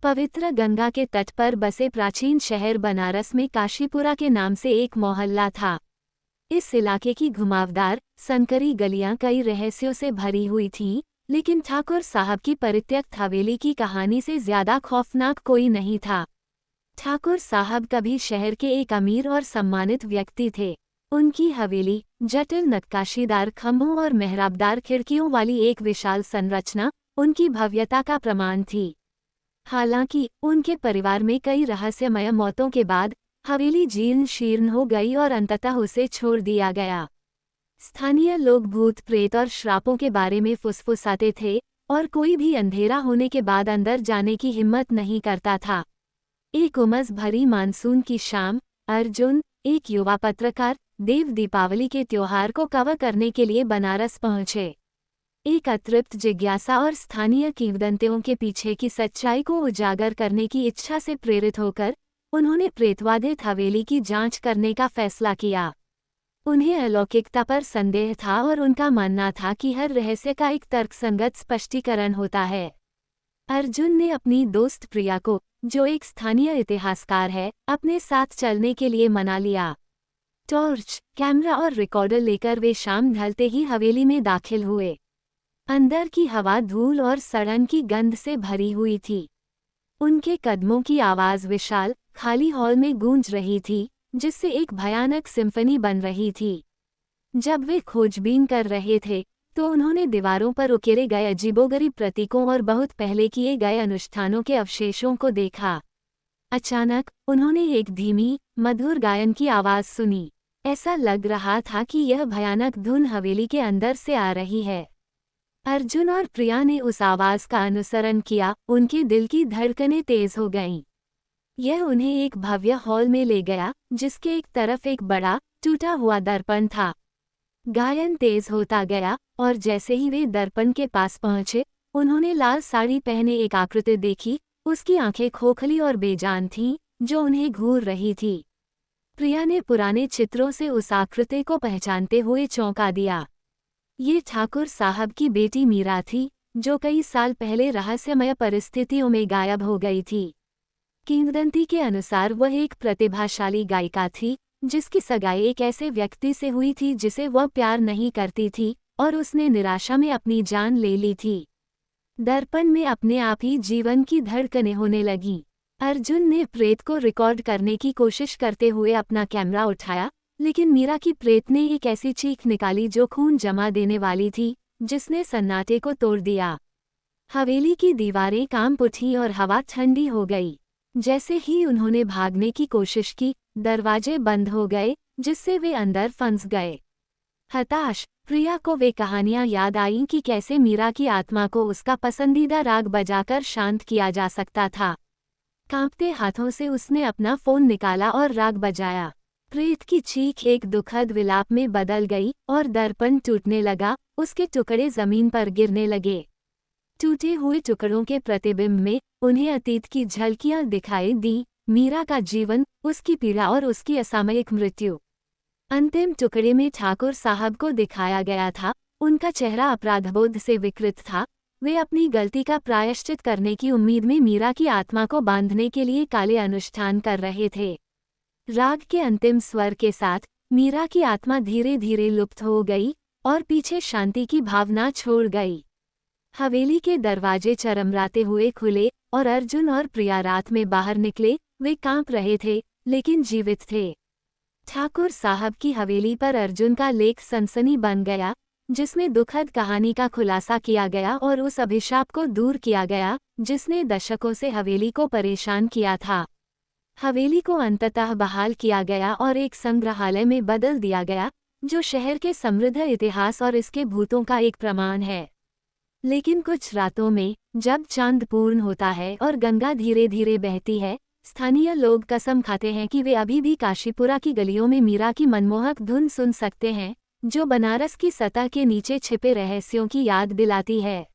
पवित्र गंगा के तट पर बसे प्राचीन शहर बनारस में काशीपुरा के नाम से एक मोहल्ला था। इस इलाके की घुमावदार, संकरी गलियां कई रहस्यों से भरी हुई थीं, लेकिन ठाकुर साहब की परित्यक्त हवेली की कहानी से ज्यादा खौफनाक कोई नहीं था। ठाकुर साहब कभी शहर के एक अमीर और सम्मानित व्यक्ति थे। उनकी हवेली, जटिल नक्काशीदार खंभों और मेहराबदार खिड़कियों वाली एक विशाल संरचना, उनकी भव्यता का प्रमाण थी। हालांकि उनके परिवार में कई रहस्यमय मौतों के बाद हवेली जीर्ण शीर्ण हो गई और अंततः उसे छोड़ दिया गया। स्थानीय लोग भूत प्रेत और श्रापों के बारे में फुसफुसाते थे और कोई भी अंधेरा होने के बाद अंदर जाने की हिम्मत नहीं करता था। एक उमस भरी मानसून की शाम, अर्जुन, एक युवा पत्रकार, देव दीपावली के त्योहार को कवर करने के लिए बनारस पहुंचे। एक अतृप्त जिज्ञासा और स्थानीय किंवदंतियों के पीछे की सच्चाई को उजागर करने की इच्छा से प्रेरित होकर उन्होंने प्रेतवादित हवेली की जांच करने का फैसला किया। उन्हें अलौकिकता पर संदेह था और उनका मानना था कि हर रहस्य का एक तर्कसंगत स्पष्टीकरण होता है। अर्जुन ने अपनी दोस्त प्रिया को, जो एक स्थानीय इतिहासकार है, अपने साथ चलने के लिए मना लिया। टॉर्च, कैमरा और रिकॉर्डर लेकर वे शाम ढलते ही हवेली में दाखिल हुए। अंदर की हवा धूल और सड़न की गंध से भरी हुई थी। उनके कदमों की आवाज़ विशाल, खाली हॉल में गूंज रही थी, जिससे एक भयानक सिम्फनी बन रही थी। जब वे खोजबीन कर रहे थे, तो उन्होंने दीवारों पर उकेरे गए अजीबोगरीब प्रतीकों और बहुत पहले किए गए अनुष्ठानों के अवशेषों को देखा। अचानक उन्होंने एक धीमी, मधुर गायन की आवाज़ सुनी। ऐसा लग रहा था कि यह भयानक धुन हवेली के अंदर से आ रही है। अर्जुन और प्रिया ने उस आवाज़ का अनुसरण किया। उनके दिल की धड़कनें तेज हो गईं। यह उन्हें एक भव्य हॉल में ले गया, जिसके एक तरफ एक बड़ा, टूटा हुआ दर्पण था। गायन तेज होता गया और जैसे ही वे दर्पण के पास पहुंचे, उन्होंने लाल साड़ी पहने एक आकृति देखी। उसकी आंखें खोखली और बेजान थीं, जो उन्हें घूर रही थी। प्रिया ने पुराने चित्रों से उस आकृति को पहचानते हुए चौंका दिया। ये ठाकुर साहब की बेटी मीरा थी, जो कई साल पहले रहस्यमय परिस्थितियों में गायब हो गई थी। किंवदंती के अनुसार वह एक प्रतिभाशाली गायिका थी, जिसकी सगाई एक ऐसे व्यक्ति से हुई थी जिसे वह प्यार नहीं करती थी, और उसने निराशा में अपनी जान ले ली थी। दर्पण में अपने आप ही जीवन की धड़कनें होने लगीं। अर्जुन ने प्रेत को रिकॉर्ड करने की कोशिश करते हुए अपना कैमरा उठाया, लेकिन मीरा की प्रेत ने एक ऐसी चीख निकाली जो खून जमा देने वाली थी, जिसने सन्नाटे को तोड़ दिया। हवेली की दीवारें कांप उठीं और हवा ठंडी हो गई। जैसे ही उन्होंने भागने की कोशिश की, दरवाजे बंद हो गए, जिससे वे अंदर फंस गए। हताश, प्रिया को वे कहानियां याद आईं कि कैसे मीरा की आत्मा को उसका पसंदीदा राग बजाकर शांत किया जा सकता था। कांपते हाथों से उसने अपना फोन निकाला और राग बजाया। प्रेत की चीख एक दुखद विलाप में बदल गई और दर्पण टूटने लगा। उसके टुकड़े जमीन पर गिरने लगे। टूटे हुए टुकड़ों के प्रतिबिंब में उन्हें अतीत की झलकियां दिखाई दी, मीरा का जीवन, उसकी पीड़ा और उसकी असामयिक मृत्यु। अंतिम टुकड़े में ठाकुर साहब को दिखाया गया था। उनका चेहरा अपराधबोध से विकृत था। वे अपनी गलती का प्रायश्चित करने की उम्मीद में मीरा की आत्मा को बांधने के लिए काले अनुष्ठान कर रहे थे। राग के अंतिम स्वर के साथ मीरा की आत्मा धीरे धीरे लुप्त हो गई और पीछे शांति की भावना छोड़ गई। हवेली के दरवाजे चरमराते हुए खुले और अर्जुन और प्रिया रात में बाहर निकले। वे कांप रहे थे, लेकिन जीवित थे। ठाकुर साहब की हवेली पर अर्जुन का लेख सनसनी बन गया, जिसमें दुखद कहानी का खुलासा किया गया और उस अभिशाप को दूर किया गया, जिसने दशकों से हवेली को परेशान किया था। हवेली को अंततः बहाल किया गया और एक संग्रहालय में बदल दिया गया, जो शहर के समृद्ध इतिहास और इसके भूतों का एक प्रमाण है। लेकिन कुछ रातों में, जब चांद पूर्ण होता है और गंगा धीरे धीरे बहती है, स्थानीय लोग कसम खाते हैं कि वे अभी भी काशीपुरा की गलियों में मीरा की मनमोहक धुन सुन सकते हैं, जो बनारस की सतह के नीचे छिपे रहस्यों की याद दिलाती है।